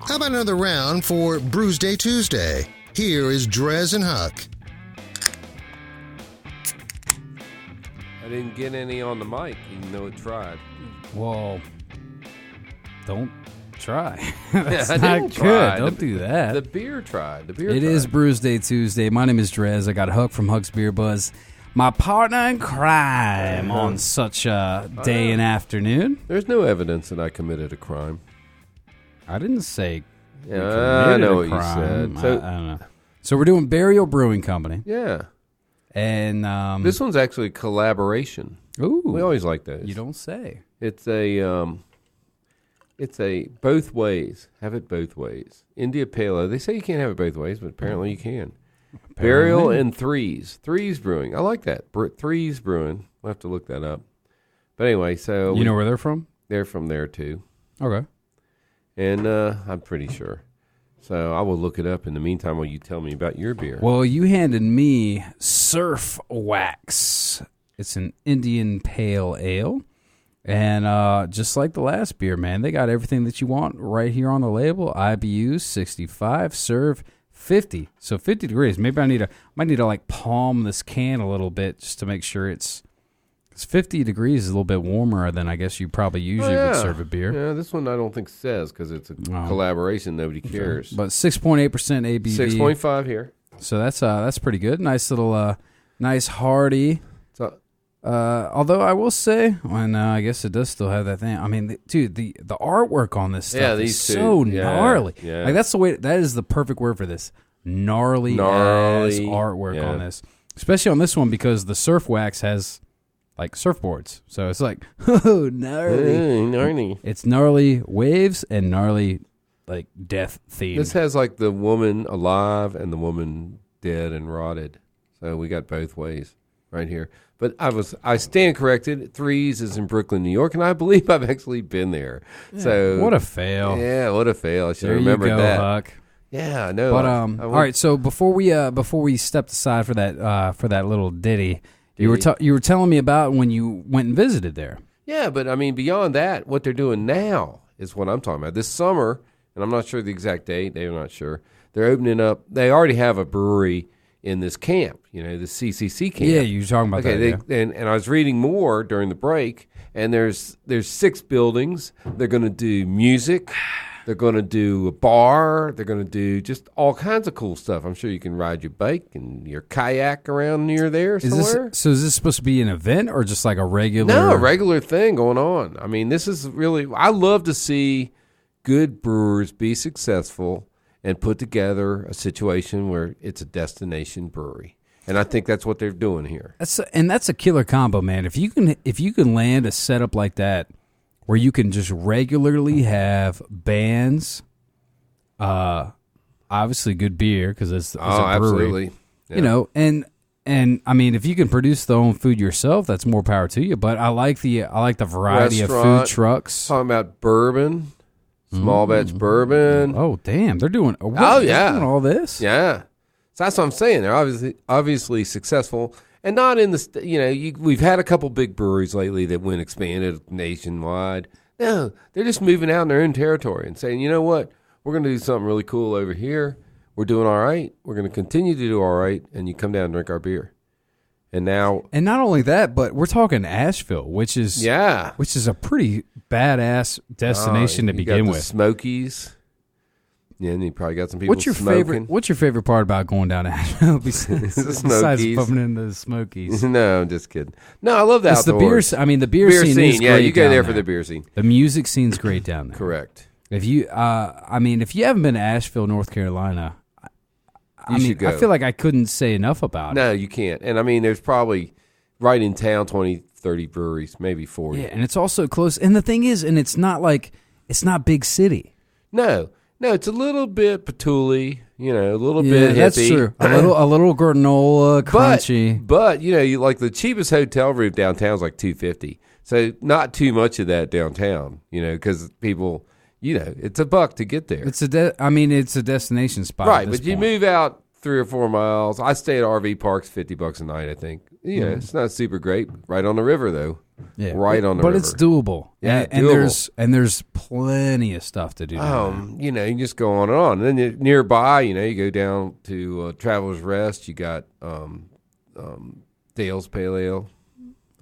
How about another round for Brewsday Tuesday? Here is Drez and Huck. I didn't get any on the mic, even though it tried. Well, don't try. I That's didn't not try. good. Don't do that. The beer tried. It is Brewsday Tuesday. My name is Drez. I got Huck from Huck's Beer Buzz. My partner in crime on such a day and afternoon. There's no evidence that I committed a crime. I didn't say I know what you said. So, I don't know. So we're doing Burial Brewing Company. Yeah. And this one's actually a collaboration. Ooh. We always like those. You don't say. It's a both ways. Have it both ways. India Pale Ale. They say you can't have it both ways, but apparently you can. Burial and Threes. Threes Brewing. I like that. Threes Brewing. We'll have to look that up. But anyway, so... You know where they're from? They're from there, too. Okay. And I'm pretty sure. So I will look it up in the meantime while you tell me about your beer. Well, you handed me Surf Wax. It's an Indian Pale Ale. And just like the last beer, man, they got everything that you want right here on the label. IBU 65, serve 50. So 50 degrees. Maybe I might need to like palm this can a little bit just to make sure it's 50 degrees is a little bit warmer than I guess you probably usually would serve a beer. Yeah, this one I don't think says because it's a collaboration. Nobody cares. But 6.8% ABV. 6.5 here. So that's pretty good. Nice little, nice hearty. Although I will say, and I guess it does still have that thing. I mean, dude, the artwork on this stuff is so gnarly. Yeah. Like that is the perfect word for this. Gnarly ass artwork on this, especially on this one because the Surf Wax has like surfboards. So it's like, oh, gnarly. Gnarly. It's gnarly waves and gnarly like death theme. This has like the woman alive and the woman dead and rotted. So we got both ways right here. But I stand corrected. Threes is in Brooklyn, New York, and I believe I've actually been there. Yeah, so what a fail. Yeah, what a fail. I should have remembered that. Huck. Yeah, I know. But all right, so before we stepped aside for that little ditty, you were telling me about when you went and visited there. Yeah, but I mean beyond that, what they're doing now is what I'm talking about. This summer, and I'm not sure the exact date, they're not sure. They're opening up. They already have a brewery in this camp, the CCC camp. Yeah, you were talking about that. And I was reading more during the break, and there's 6 buildings. They're going to do music. They're going to do a bar. They're going to do just all kinds of cool stuff. I'm sure you can ride your bike and your kayak around near there somewhere. Is this supposed to be an event or just like a regular? No, a regular thing going on. I mean, this is really, I love to see good brewers be successful and put together a situation where it's a destination brewery. And I think that's what they're doing here. That's a killer combo, man. If you can land a setup like that where you can just regularly have bands, obviously good beer because it's a brewery. Absolutely. Yeah. And I mean, if you can produce the own food yourself, that's more power to you. But I like the variety of food trucks. Talking about bourbon. Small batch bourbon. Oh, damn. They're doing doing all this? Yeah. So that's what I'm saying. They're obviously successful. And not in the, we've had a couple big breweries lately that went expanded nationwide. No, they're just moving out in their own territory and saying, you know what? We're going to do something really cool over here. We're doing all right. We're going to continue to do all right. And you come down and drink our beer. And not only that, but we're talking Asheville, which is a pretty badass destination to begin with. Smokies. Yeah, and you probably got some people smoking. What's your favorite part about going down to Asheville besides bumping into the Smokies? No, I'm just kidding. No, I love that. It's the beer. I mean, the beer scene is great. Yeah, you go there for the beer scene. The music scene's great down there. Correct. If you haven't been to Asheville, North Carolina, you should go. I feel like I couldn't say enough about it. No, you can't. And I mean, there's probably right in town 20, 30 breweries, maybe 40. Yeah, and it's also close. And the thing is, it's not big city. No, it's a little bit patooly, a little bit hippie. That's true. A little granola, crunchy. But you like the cheapest hotel room downtown is like $250. So not too much of that downtown, because people. It's $1 to get there. It's a destination spot, right? But you move out 3 or 4 miles. I stay at RV parks, $50 a night, I think, Yeah, it's not super great. Right on the river, though. Yeah, right on the river. But it's doable. Yeah, and doable. there's plenty of stuff to do. You know, you can just go on and on. And then nearby, you know, you go down to Travelers Rest. You got Dale's Pale Ale,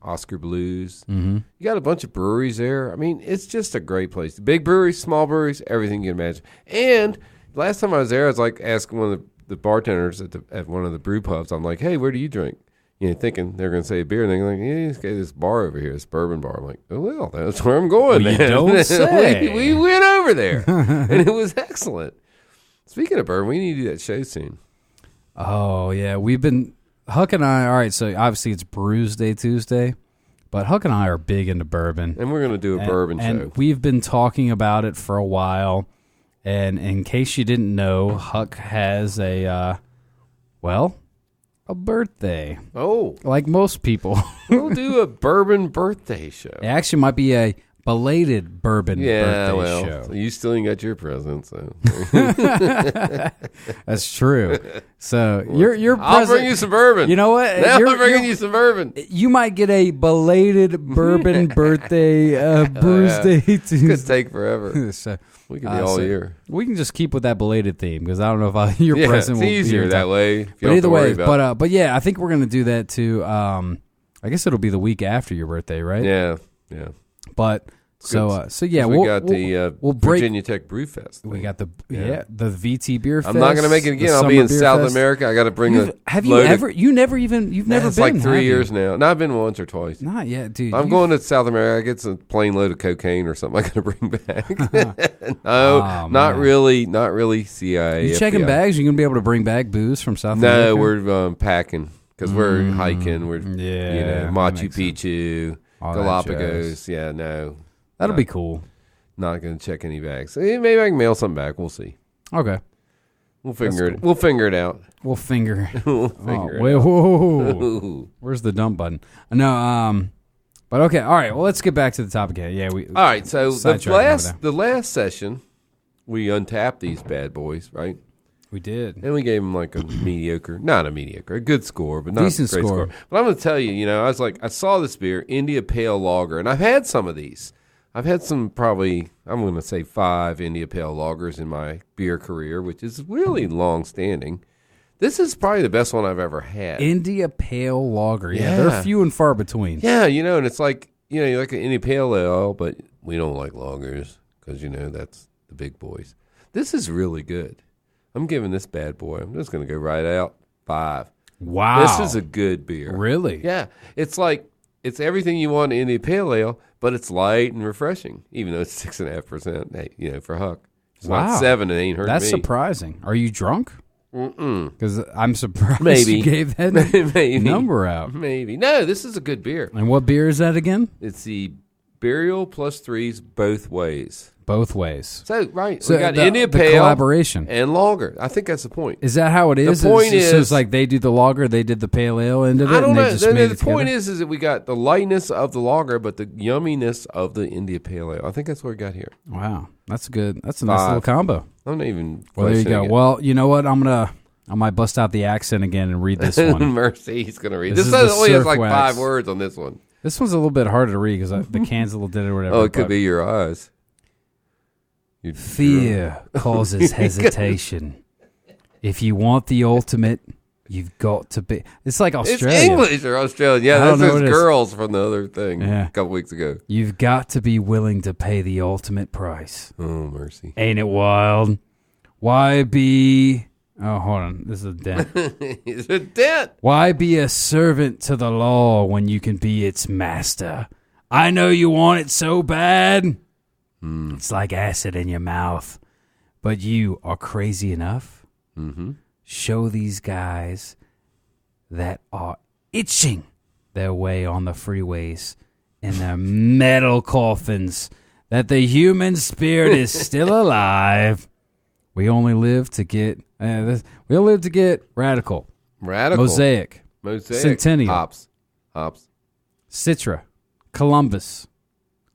Oscar Blues. Mm-hmm. You got a bunch of breweries there. I mean, it's just a great place. Big breweries, small breweries, everything you can imagine. And last time I was there, I was like asking one of the bartenders at one of the brew pubs. I'm like, hey, where do you drink? You know, thinking they're going to say beer, and they're like, yeah, just go to this bar over here, this bourbon bar. I'm like, oh, well, that's where I'm going. Well, you then. don't say. we went over there, and it was excellent. Speaking of bourbon, we need to do that show soon. Oh, yeah. Huck and I, all right, so obviously it's Brewsday Tuesday, but Huck and I are big into bourbon. And we're going to do a bourbon show. And we've been talking about it for a while. And in case you didn't know, Huck has a birthday. Oh. Like most people. We'll do a bourbon birthday show. It actually might be a belated bourbon birthday show. So you still ain't got your present, so. That's true. So your present, I'll bring you some bourbon. You know what? Now I'm bringing you some bourbon. You might get a belated bourbon birthday Brewsday Tuesday. Could take forever. So, we can be all year. We can just keep with that belated theme because I don't know if your present will be easier that way. But either way, but yeah, I think we're gonna do that too. I guess it'll be the week after your birthday, right? Yeah. But so yeah, we got the Virginia Tech Brew Fest. We got the VT Beer Fest. I'm not going to make it again. I'll be in South America. I got to bring You've never been? It's like 3 years now. No, I've been once or twice. Not yet, dude. I'm going to South America. I get some plane load of cocaine or something I got to bring back. No, not really. Not really. CIA. You checking FBI. bags? You gonna be able to bring back booze from South America? No, we're packing because we're hiking. We're Machu Picchu, Galapagos. Yeah, no. That'll be cool. Not going to check any bags. Maybe I can mail something back. We'll see. Okay. We'll figure it. We'll figure it out. We'll finger. We'll figure it wait, out. Whoa. Where's the dump button? No. But okay. All right. Well, let's get back to the topic again. Yeah. All right. So the last session, we untapped these bad boys, right? We did. And we gave them like a a good score, but not decent a great score. But I'm going to tell you, I was like, I saw this beer, India Pale Lager, and I've had some of these. I've had some probably, I'm going to say 5 India Pale Lagers in my beer career, which is really long-standing. This is probably the best one I've ever had. India Pale Lager. Yeah, they're few and far between. Yeah, and it's like, you like an India Pale Ale, but we don't like lagers because, that's the big boys. This is really good. I'm giving this bad boy, I'm just going to go right out 5. Wow. This is a good beer. Really? Yeah. It's like, it's everything you want in India Pale Ale, but it's light and refreshing, even though it's 6.5%. Hey, for Huck, it's not 7. It ain't hurt me. That's surprising. Are you drunk? Because I'm surprised Maybe you gave that number out. Maybe no. This is a good beer. And what beer is that again? It's the Burial Plus 3s both ways. Both ways. So we got India Pale collaboration and lager. I think that's the point. Is that how it is? The point is it's like they do the lager, they did the pale ale end of it. I don't and know. They just made the point is that we got the lightness of the lager, but the yumminess of the India Pale Ale. I think that's what we got here. Wow, that's good. That's a nice little combo. I'm not even. Well, there you go. Well, you know what? I might bust out the accent again and read this one. Mercy, he's going to read. This only has like 5 words on this one. This one's a little bit harder to read because the can's a little dead or whatever. Oh, it could be your eyes. Fear causes hesitation. If you want the ultimate, you've got to be. It's like Australia. It's English or Australian. Yeah, that's those girls from the other thing a couple weeks ago. You've got to be willing to pay the ultimate price. Oh, mercy. Ain't it wild? Why be... Oh, hold on. This is a dent. It's a dent. Why be a servant to the law when you can be its master? I know you want it so bad. It's like acid in your mouth. But you are crazy enough. Mm-hmm. Show these guys that are itching their way on the freeways in their metal coffins that the human spirit is still alive. We only live to get radical. Mosaic. Centennial. Hops. Citra. Columbus.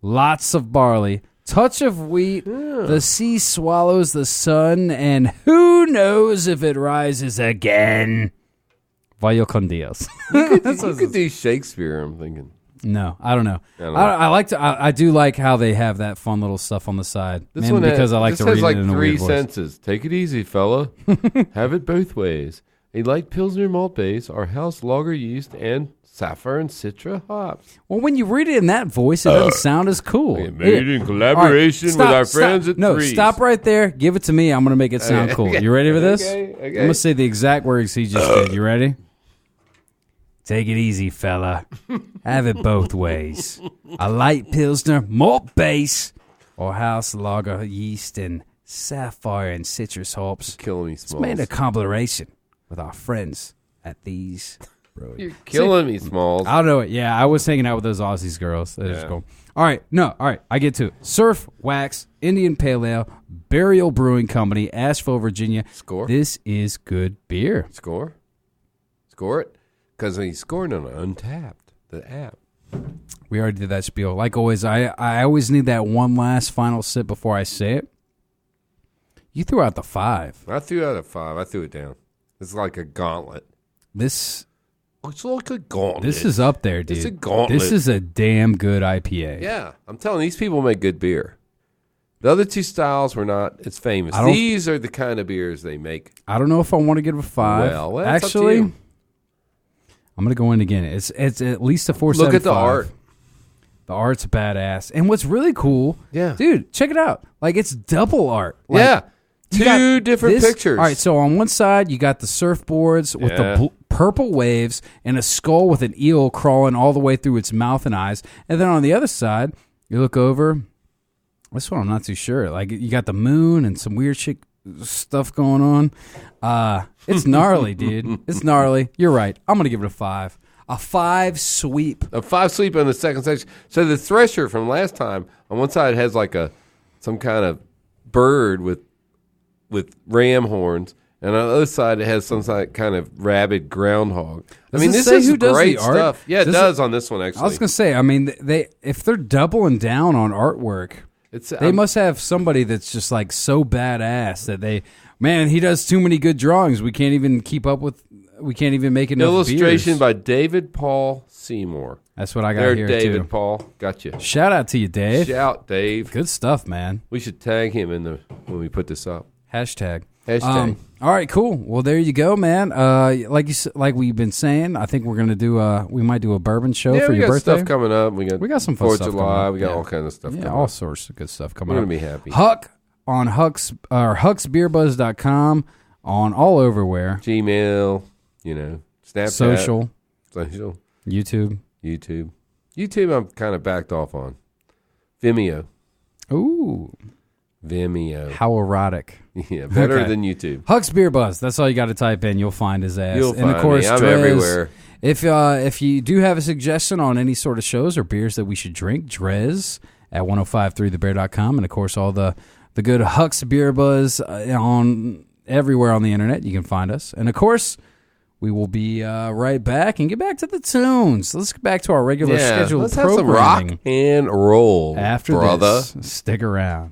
Lots of barley. Touch of wheat. Yeah. The sea swallows the sun, and who knows if it rises again. Vaya con Dios. You could do Shakespeare, I'm thinking. No, I don't know. I don't know. I do like how they have that fun little stuff on the side. This Mainly one because I like to read has like it in a three weird voice. senses. Take it easy, fella. Have it both ways. A light Pilsner malt base, our house lager yeast, and Sapphire and Citra hops. Well, when you read it in that voice, it doesn't sound as cool. Made in collaboration with our friends at Threes. Stop right there. Give it to me. I'm going to make it sound cool. You ready for this? Okay. I'm going to say the exact words he just did. You ready? Take it easy, fella. Have it both ways. A light Pilsner malt base or house lager yeast and Sapphire and citrus hops. Killing me, It's Smalls. made a collaboration with our friends at these breweries. You're killing me, Smalls. I don't know it. Yeah, I was hanging out with those Aussies girls. They're just cool. All right. I get to it. Surf, Wax, Indian Pale Ale, Burial Brewing Company, Asheville, Virginia. Score. This is good beer. Score it. Because he's scoring on Untapped, the app. We already did that spiel. Like always, I always need that one last final sip before I say it. You threw out the 5. I threw out a 5. I threw it down. It's like a gauntlet. It's like a gauntlet. This is up there, dude. It's a gauntlet. This is a damn good IPA. Yeah, I'm telling you, these people make good beer. The other two styles were not as famous. These are the kind of beers they make. I don't know if I want to give it a 5. Well, that's actually, up to you. I'm going to go in again. It's at least a 4.75. Look at the art. The art's badass. And what's really cool, Yeah. dude, check it out. Like, it's double art. Like, Yeah. you got Two different this- pictures. All right, so on one side, you got the surfboards with the purple waves and a skull with an eel crawling all the way through its mouth and eyes. And then on the other side, you look over. This one, I'm not too sure. Like, you got the moon and some weird shit stuff going on. It's gnarly, dude. It's gnarly. You're right. I'm going to give it a 5. A 5 sweep. A 5 sweep on the second section. So the Thresher from last time, on one side has like some kind of bird with ram horns, and on the other side it has some kind of rabid groundhog. Does I mean, it this say is who does great the art? stuff. Yeah, it Does does on this one, actually. I was going to say, I mean, if they're doubling down on artwork, they must have somebody that's just like so badass that he does too many good drawings. We can't even keep up with. We can't even make enough illustration beers. by David Paul Seymour. That's what I got There, here David too. Paul, got you. Shout out to you, Dave. Shout, Dave. Good stuff, man. We should tag him when we put this up. Hashtag. Hashtag. All right, cool. Well, there you go, man. Like we've been saying, I think we're gonna do. We might do a bourbon show for we your got birthday. stuff coming up. We got some fun 4th stuff of coming July. up. We got Yeah. all kinds of stuff. Yeah, coming all up. sorts of good stuff coming We're up. gonna be happy. Huck on hucksbeerbuzz.com, on all overwhere. Gmail, Snapchat, Social, YouTube. I'm kind of backed off on. Vimeo. Ooh, Vimeo. how erotic. Yeah, better Okay. than YouTube. Huck's Beer Buzz. That's all you got to type in. You'll find his ass. You'll and of find course, me. I'm Drez, everywhere. If you do have a suggestion on any sort of shows or beers that we should drink, Drez at 1053thebear.com, and of course all the good Huck's Beer Buzz on everywhere on the internet. You can find us, and of course we will be right back and get back to the tunes. Let's get back to our regular scheduled let's have programming. some rock and roll, After brother. this, stick around.